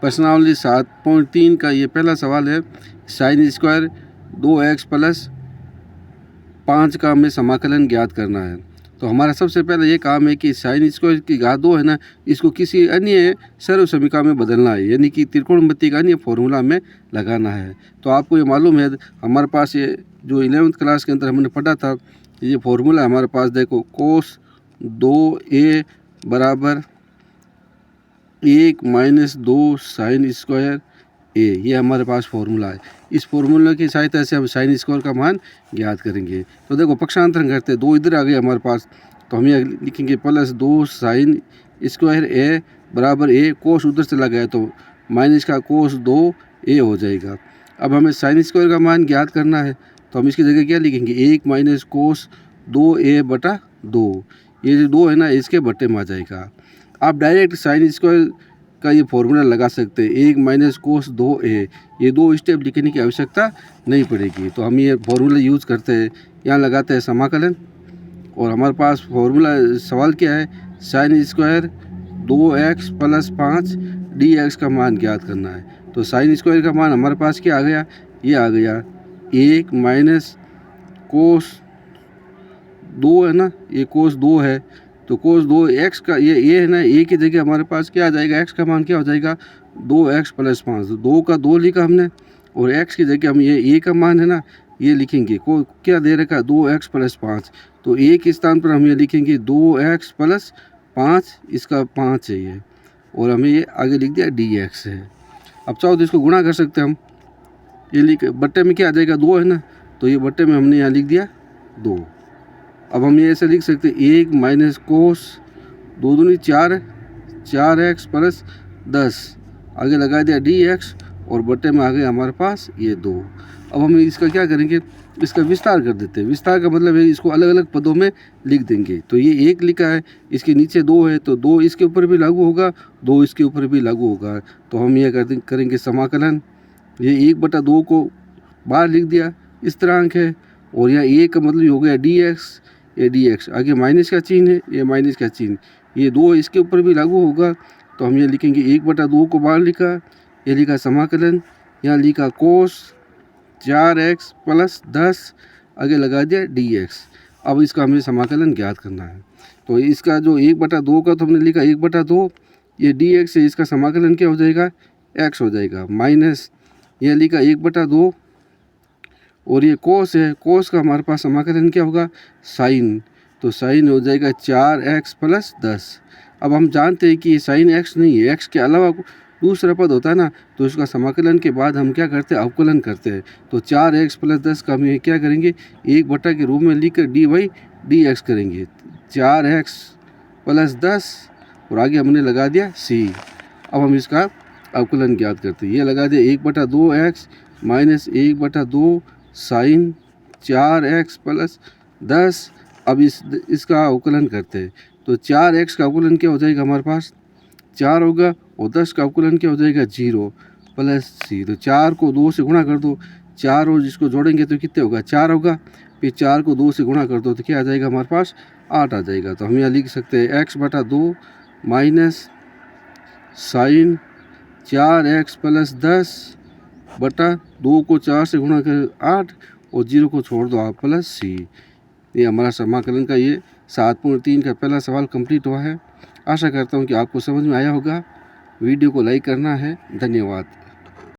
प्रश्नावली 7.3 का ये पहला सवाल है। साइन स्क्वायर 2x प्लस 5 का हमें समाकलन ज्ञात करना है। तो हमारा सबसे पहले ये काम है कि साइन स्क्वायर की घात 2 है ना, इसको किसी अन्य सर्व समीकरण में बदलना है, यानी कि त्रिकोणमिति का अन्य फॉर्मूला में लगाना है। तो आपको ये मालूम है, हमारे पास ये जो 11वीं क्लास के अंदर हमने पढ़ा था, ये फॉर्मूला हमारे पास देखो, कोस 2a बराबर 1 माइनस 2 साइन स्क्वायर ए, ये हमारे पास फॉर्मूला है। इस फॉर्मूला की सहायता से हम साइन स्क्वायर का मान ज्ञात करेंगे। तो देखो पक्षांतरण करते, 2 इधर आ गए हमारे पास, तो हम ये लिखेंगे प्लस 2 साइन स्क्वायर ए बराबर ए, कोस उधर चला गया तो माइनस का कोस 2 ए हो जाएगा। अब हमें साइन स्क्वायर का मान ज्ञात करना है, तो हम इसकी जगह क्या लिखेंगे, 1 माइनस कोस 2 ए बटा 2, ये जो 2 है ना, इसके बट्टे में आ जाएगा। आप डायरेक्ट साइन स्क्वायर का ये फॉर्मूला लगा सकते हैं, 1 माइनस कोस 2a, ये 2 स्टेप लिखने की आवश्यकता नहीं पड़ेगी। तो हम ये फॉर्मूला यूज़ करते हैं, यहाँ लगाते हैं समाकलन, और हमारे पास फॉर्मूला सवाल क्या है, sine square 2x plus 5 dx का मान ज्ञात करना है। तो साइन स्क्वायर का मान हमारे पास क्या आ गया, ये आ गया 1 माइनस कोस 2 है ना, ये कोस 2 है, तो कोस 2 x का ये है ना, ए की जगह हमारे पास क्या आ जाएगा, x का मान क्या हो जाएगा, 2x प्लस 5, 2 का 2 लिखा हमने, और x की जगह हम ये a का मान है ना, ये लिखेंगे, को क्या दे रखा है, 2x प्लस 5, तो a के स्थान पर हम ये लिखेंगे 2x प्लस 5, इसका 5 है ये, और हमें ये आगे लिख दिया dx है। अब चाहो तो इसको गुणा कर सकते हैं हम, ये लिख बट्टे में क्या आ जाएगा, 2 है ना, तो ये बट्टे में हमने यहाँ लिख दिया 2। अब हम ये ऐसे लिख सकते हैं, 1 माइनस कोस 2 दूनी 4, 4x प्लस 10, आगे लगा दिया dx, और बट्टे में आ गए हमारे पास ये 2। अब हम इसका क्या करेंगे, इसका विस्तार कर देते हैं। विस्तार का मतलब है इसको अलग अलग पदों में लिख देंगे। तो ये 1 लिखा है, इसके नीचे 2 है, तो 2 इसके ऊपर भी लागू होगा, 2 इसके ऊपर भी लागू होगा। तो हम ये करेंगे समाकलन, ये 1/2 को बाहर लिख दिया, इस तरह है, और यहाँ 1 का मतलब हो गया dx, ये dx, आगे माइनस का चिन्ह है, ये माइनस का चिन्ह, ये 2 इसके ऊपर भी लागू होगा। तो हम ये लिखेंगे 1/2 को बाहर लिखा, ये लिखा समाकलन, यहाँ लिखा कोस 4x प्लस 10, आगे लगा दिया dx। अब इसका हमें समाकलन ज्ञात करना है। तो इसका जो 1/2 का तो हमने लिखा 1/2, ये dx है, इसका समाकलन क्या हो जाएगा, x हो जाएगा, माइनस ये लिखा 1/2, और ये कोस है, कोस का हमारे पास समाकलन क्या होगा, साइन, तो साइन हो जाएगा 4x प्लस 10। अब हम जानते हैं कि ये साइन x नहीं है, x के अलावा दूसरा पद होता है ना, तो इसका समाकलन के बाद हम क्या करते हैं, अवकलन करते हैं। तो 4x प्लस 10 का हम ये क्या करेंगे, 1/, के रूप में लिख कर dy dx करेंगे, 4x प्लस 10, और आगे हमने लगा दिया c। अब हम इसका अवकलन ज्ञात करते हैं, ये लगा दिया 1/2x minus 1/2 sign 4x plus 10। अब इसका अवकलन करते हैं, तो 4x का अवकलन क्या हो जाएगा, हमारे पास 4 होगा, और 10 का अवकलन क्या हो जाएगा, 0 प्लस c। तो 4 को 2 से गुणा कर दो, 4 और जिसको जोड़ेंगे तो कितने होगा, 4 होगा, फिर 4 को 2 से गुणा कर दो तो क्या आ जाएगा, हमारे पास 8 आ जाएगा। तो हम यहाँ लिख सकते हैं x/2 minus sign 4x plus 10 बटा 2 को 4 से गुणा कर 8, और 0 को छोड़ दो आप, प्लस c। ये हमारा समाकलन का ये 7.3 का पहला सवाल कंप्लीट हुआ है। आशा करता हूँ कि आपको समझ में आया होगा। वीडियो को लाइक करना है। धन्यवाद।